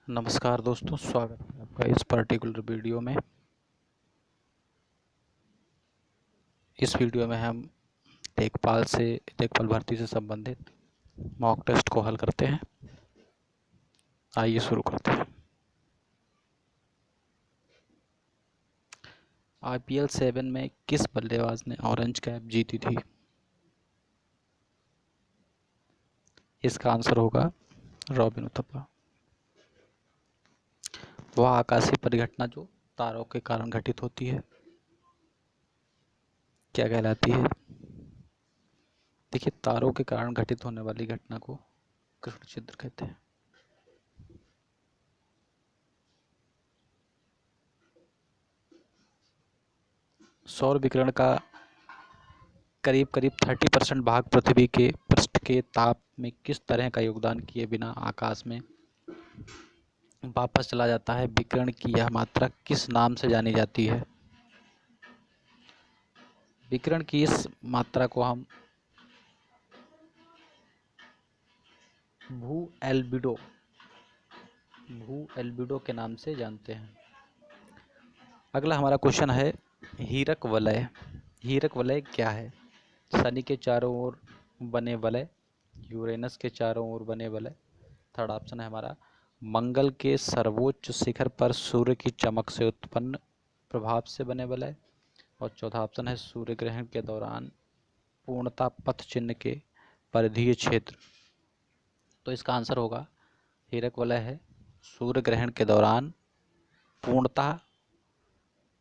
नमस्कार दोस्तों, स्वागत है आपका इस पर्टिकुलर वीडियो में। इस वीडियो में हम देखभाल भर्ती से संबंधित मॉक टेस्ट को हल करते हैं। आइए शुरू करते हैं। IPL 7 में किस बल्लेबाज ने ऑरेंज कैप जीती थी? इसका आंसर होगा रॉबिन उथप्पा। वह आकाशीय परिघटना जो तारों के कारण घटित होती है, क्या कहलाती है? देखिए, तारों के कारण घटित होने वाली घटना को कृष्ण छिद्र कहते हैं। सौर विकिरण का करीब 30% भाग पृथ्वी के पृष्ठ के ताप में किस तरह का योगदान किए बिना आकाश में वापस चला जाता है? विकिरण की यह मात्रा किस नाम से जानी जाती है? विकिरण की इस मात्रा को हम भू एल्बिडो के नाम से जानते हैं। अगला हमारा क्वेश्चन है हीरक वलय। हीरक वलय क्या है? शनि के चारों ओर बने वलय, यूरेनस के चारों ओर बने वलय। थर्ड ऑप्शन है हमारा मंगल के सर्वोच्च शिखर पर सूर्य की चमक से उत्पन्न प्रभाव से बने वलय। और चौथा ऑप्शन है सूर्य ग्रहण के दौरान पूर्णता पथ चिन्ह के परिधीय क्षेत्र। तो इसका आंसर होगा हीरक वलय है सूर्य ग्रहण के दौरान पूर्णता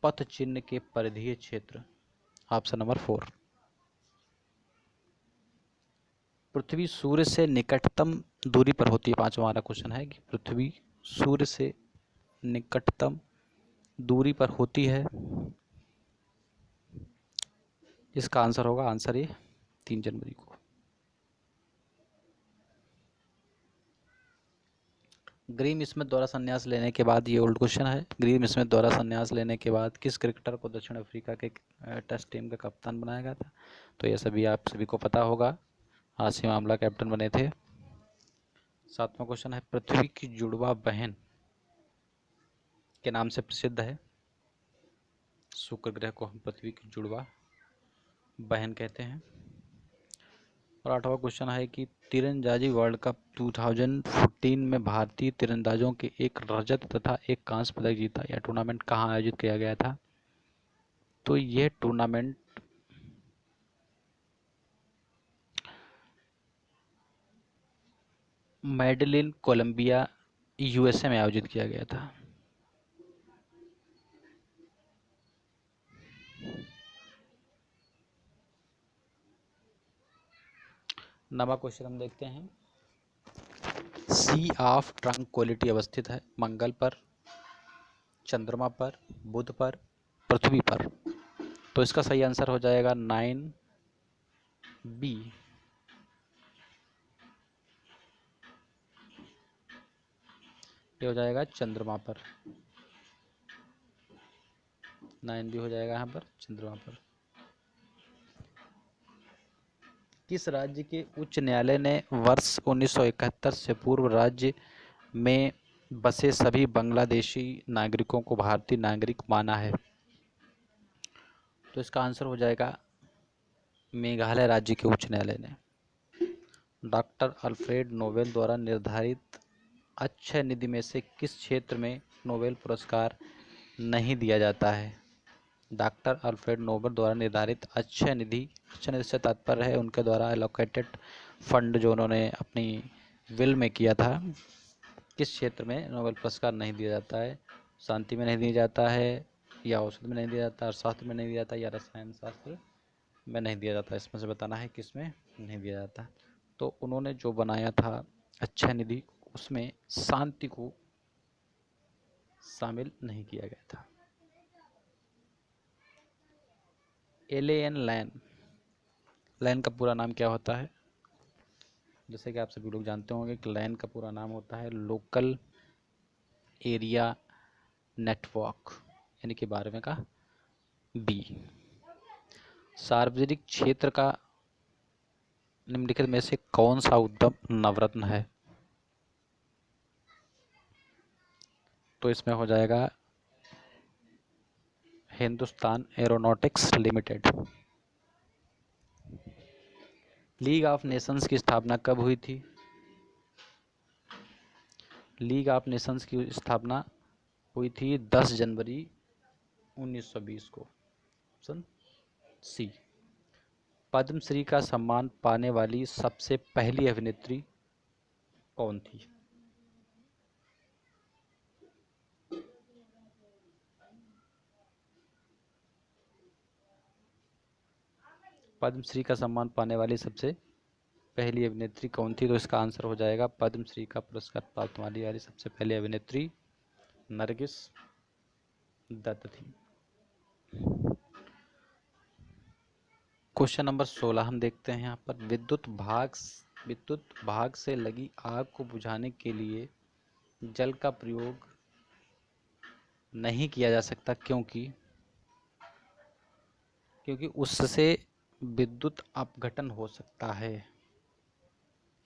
पथ चिन्ह के परिधीय क्षेत्र। Option number 4। पृथ्वी सूर्य से निकटतम दूरी पर होती है। पांचवा हमारा क्वेश्चन है कि पृथ्वी सूर्य से निकटतम दूरी पर होती है। इसका आंसर होगा आंसर ए 3 जनवरी को। ग्रीम स्मिथ द्वारा संन्यास लेने के बाद, ये ओल्ड क्वेश्चन है, ग्रीम स्मिथ द्वारा संन्यास लेने के बाद किस क्रिकेटर को दक्षिण अफ्रीका के टेस्ट टीम का कप्तान बनाया गया था? तो ये सभी आप सभी को पता होगा, आसिम आमला कैप्टन बने थे। सातवां क्वेश्चन है पृथ्वी की जुड़वा बहन के नाम से प्रसिद्ध है। शुक्र ग्रह को हम पृथ्वी की जुड़वा बहन कहते हैं। और आठवां क्वेश्चन है कि तीरंदाजी वर्ल्ड कप 2014 में भारतीय तीरंदाजों के एक रजत तथा एक कांस्य पदक जीता। यह टूर्नामेंट कहाँ आयोजित किया गया था? तो यह टूर्नामेंट मेडेलिन कोलंबिया USA में आयोजित किया गया था। नवा क्वेश्चन हम देखते हैं। सी ऑफ ट्रंक्विलिटी अवस्थित है मंगल पर, चंद्रमा पर, बुध पर, पृथ्वी पर। तो इसका सही आंसर हो जाएगा 9B। ये हो जाएगा चंद्रमा पर। 9B हो जाएगा यहाँ पर चंद्रमा पर। किस राज्य के उच्च न्यायालय ने वर्ष 1971 से पूर्व राज्य में बसे सभी बांग्लादेशी नागरिकों को भारतीय नागरिक माना है? तो इसका आंसर हो जाएगा मेघालय राज्य के उच्च न्यायालय ने। डॉक्टर अल्फ्रेड नोबेल द्वारा निर्धारित अक्षय निधि में से किस क्षेत्र में नोबेल पुरस्कार नहीं दिया जाता है? डॉक्टर अल्फ्रेड नोबेल द्वारा निर्धारित अक्षय निधि से तात्पर्य है उनके द्वारा एलोकेटेड फंड जो उन्होंने अपनी विल में किया था। किस क्षेत्र में नोबेल पुरस्कार नहीं दिया जाता है? शांति में नहीं दिया जाता है, या औषध में नहीं दिया जाता, अर्थशास्त्र में नहीं दिया जाता, या रसायन शास्त्र में नहीं दिया जाता? इसमें से बताना है किस में नहीं दिया जाता। तो उन्होंने जो बनाया था अक्षय निधि, उसमें शांति को शामिल नहीं किया गया था। एलेन लैन का पूरा नाम क्या होता है? जैसे कि आप सभी लोग जानते होंगे कि लैन का पूरा नाम होता है लोकल एरिया नेटवर्क, यानी कि 12वें का B। सार्वजनिक क्षेत्र का निम्नलिखित में से कौन सा उद्यम नवरत्न है? तो इसमें हो जाएगा Hindustan aeronautics limited. League of Nations की स्थापना कब हुई थी? लीग ऑफ नेशंस की स्थापना हुई थी 10 जनवरी 1920 को। Option C. पद्मश्री का सम्मान पाने वाली सबसे पहली अभिनेत्री कौन थी? पद्मश्री का सम्मान पाने वाली सबसे पहली अभिनेत्री कौन थी? तो इसका आंसर हो जाएगा पद्मश्री का पुरस्कार प्राप्त होने वाली सबसे पहली अभिनेत्री नरगिस दत्त थी। क्वेश्चन नंबर 16 हम देखते हैं यहाँ पर। विद्युत भाग से लगी आग को बुझाने के लिए जल का प्रयोग नहीं किया जा सकता, क्योंकि उससे विद्युत अपघटन हो सकता है,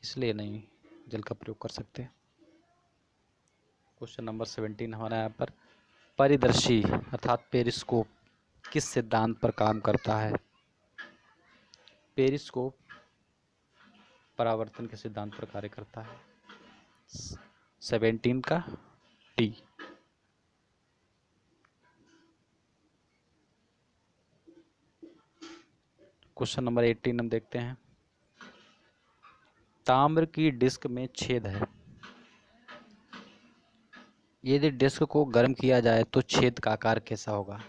इसलिए नहीं जल का प्रयोग कर सकते। क्वेश्चन नंबर 17 हमारा यहाँ पर। परिदर्शी अर्थात पेरिस्कोप किस सिद्धांत पर काम करता है? पेरिस्कोप परावर्तन के सिद्धांत पर कार्य करता है। 17 का डी। क्वेश्चन नंबर 18 हम देखते हैं। ताम्र की डिस्क में छेद है, यदि डिस्क को गर्म किया जाए तो छेद का आकार कैसा होगा?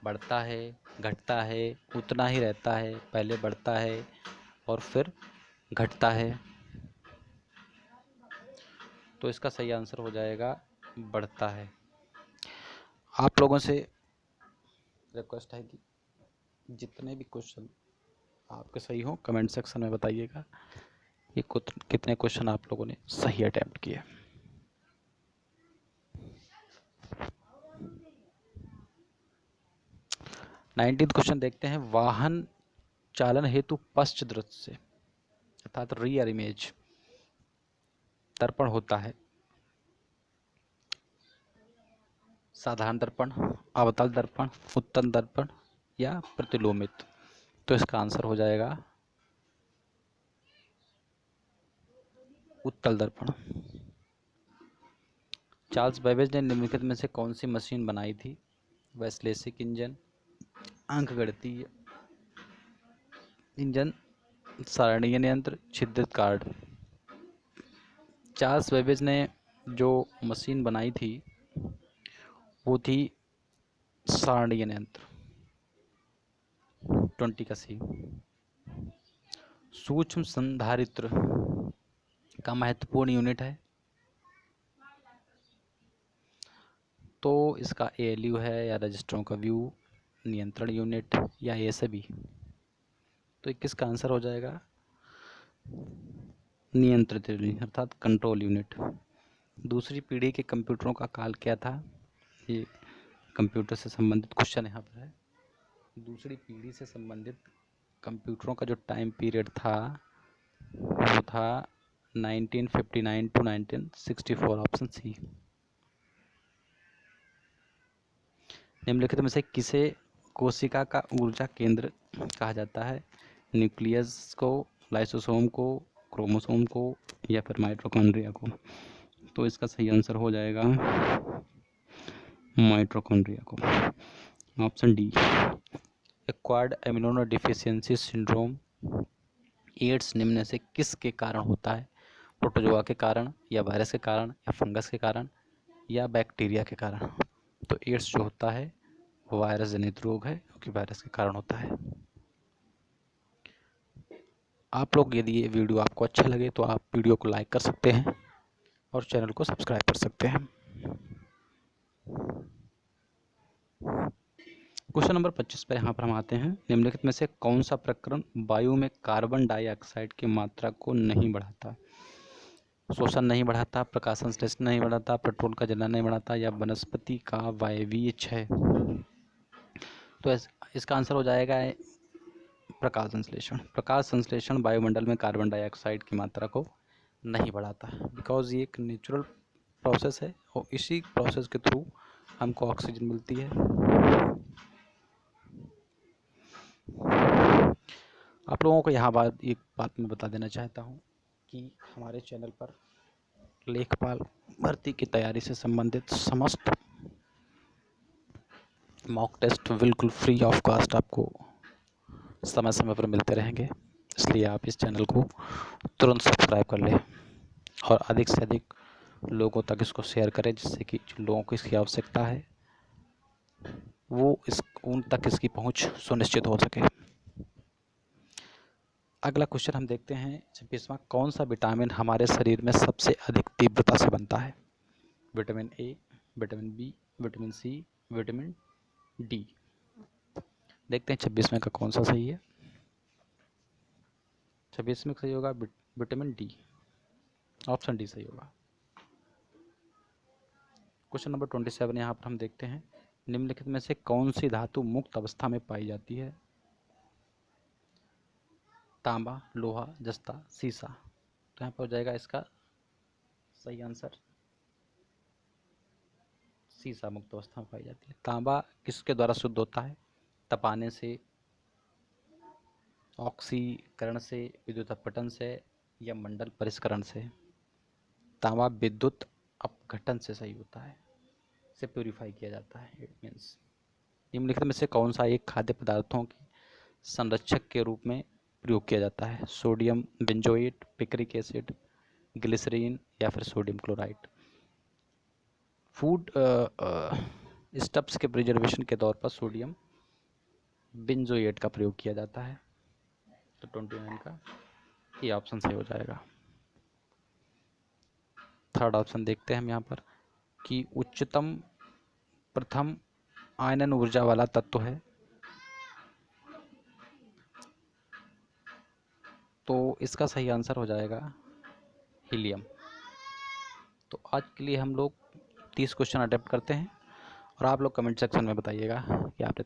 बढ़ता है, घटता है, उतना ही रहता है, पहले बढ़ता है और फिर घटता है? तो इसका सही आंसर हो जाएगा बढ़ता है। आप लोगों से रिक्वेस्ट है कि जितने भी क्वेश्चन आपके सही हो कमेंट सेक्शन में बताइएगा ये कितने क्वेश्चन आप लोगों ने सही अटेम्प्ट किए। नाइनटीन क्वेश्चन देखते हैं। वाहन चालन हेतु पश्च दृश्य से अर्थात रियर इमेज दर्पण होता है साधारण दर्पण, अवतल दर्पण, उत्तल दर्पण या प्रतिलोमित? तो इसका आंसर हो जाएगा उत्तल दर्पण। चार्ल्स बेबेज ने निम्नलिखित में से कौन सी मशीन बनाई थी? वैश्लेषिक इंजन, अंकगणितीय इंजन, सारणीय यंत्र, छिद्रित कार्ड? चार्ल्स बेबेज ने जो मशीन बनाई थी वो थी सारणीय यंत्र। 20 का सी। सूक्ष्म संधारित्र का महत्वपूर्ण यूनिट है, तो इसका ALU है या रजिस्टरों का व्यू, नियंत्रण यूनिट या ये सभी? तो 21 का आंसर हो जाएगा नियंत्रित यूनिट अर्थात कंट्रोल यूनिट। दूसरी पीढ़ी के कंप्यूटरों का काल क्या था? ये कंप्यूटर से संबंधित क्वेश्चन यहाँ पर है। दूसरी पीढ़ी से संबंधित कंप्यूटरों का जो टाइम पीरियड था वो था 1959 टू 1964। Option C. निम्नलिखित में से किसे कोशिका का ऊर्जा केंद्र कहा जाता है? न्यूक्लियस को, लाइसोसोम को, क्रोमोसोम को या फिर माइटोकॉन्ड्रिया को? तो इसका सही आंसर हो जाएगा माइटोकॉन्ड्रिया को। Option D. Acquired immuno deficiency syndrome AIDS निम्न में से किसके कारण होता है? प्रोटोजोआ के कारण या वायरस के कारण या फंगस के कारण या बैक्टीरिया के कारण? तो एड्स जो होता है वो वायरस जनित रोग है, क्योंकि वायरस के कारण होता है। आप लोग यदि ये वीडियो आपको अच्छा लगे तो आप वीडियो को लाइक कर सकते हैं और चैनल को सब्सक्राइब कर सकते हैं। क्वेश्चन नंबर 25 पर यहाँ पर हम आते हैं। निम्नलिखित में से कौन सा प्रकरण वायु में कार्बन डाइऑक्साइड की मात्रा को नहीं बढ़ाता? शोषण नहीं बढ़ाता, प्रकाश संश्लेषण नहीं बढ़ाता, पेट्रोल का जलना नहीं बढ़ाता या वनस्पति का वायवीय क्षय? तो इसका आंसर हो जाएगा प्रकाश संश्लेषण। प्रकाश संश्लेषण वायुमंडल में कार्बन डाइऑक्साइड की मात्रा को नहीं बढ़ाता, बिकॉज ये एक नेचुरल प्रोसेस है और इसी प्रोसेस के थ्रू हमको ऑक्सीजन मिलती है। आप लोगों को एक बात मैं बता देना चाहता हूँ कि हमारे चैनल पर लेखपाल भर्ती की तैयारी से संबंधित समस्त मॉक टेस्ट बिल्कुल फ्री ऑफ कॉस्ट आपको समय समय पर मिलते रहेंगे, इसलिए आप इस चैनल को तुरंत सब्सक्राइब कर लें और अधिक से अधिक लोगों तक इसको शेयर करें, जिससे कि जो लोगों को इसकी आवश्यकता है वो उन तक इसकी पहुंच सुनिश्चित हो सके। अगला क्वेश्चन हम देखते हैं 26वां, कौन सा विटामिन हमारे शरीर में सबसे अधिक तीव्रता से बनता है? Vitamin A, vitamin B, vitamin C, vitamin D. देखते हैं 26वें का कौन सा सही है। 26वें सही होगा विटामिन डी, ऑप्शन डी सही होगा। क्वेश्चन नंबर 27 यहाँ पर हम देखते हैं, निम्नलिखित में से कौन सी धातु मुक्त अवस्था में पाई जाती है? तांबा, लोहा, जस्ता, सीसा। तो यहाँ पर हो जाएगा इसका सही आंसर सीसा मुक्त अवस्था में पाई जाती है। तांबा किसके द्वारा शुद्ध होता है? तपाने से, ऑक्सीकरण से, विद्युत अपघटन से या मंडल परिष्करण से? तांबा विद्युत अपघटन से सही होता है, इसे प्यूरिफाई किया जाता है। इट मीन्स निम्नलिखित में से कौन सा एक खाद्य पदार्थों के संरक्षक के रूप में प्रयोग किया जाता है? Sodium benzoate, picric acid, glycerine या फिर सोडियम क्लोराइड? फूड स्टफ्स के प्रिजर्वेशन के तौर पर सोडियम बेंजोएट का प्रयोग किया जाता है। तो 29 का ये ऑप्शन सही हो जाएगा। थर्ड ऑप्शन देखते हैं हम यहाँ पर कि उच्चतम प्रथम आयनन ऊर्जा वाला तत्व है, तो इसका सही आंसर हो जाएगा हीलियम। तो आज के लिए हम लोग 30 क्वेश्चन अटेम्प्ट करते हैं और आप लोग कमेंट सेक्शन में बताइएगा कि आपने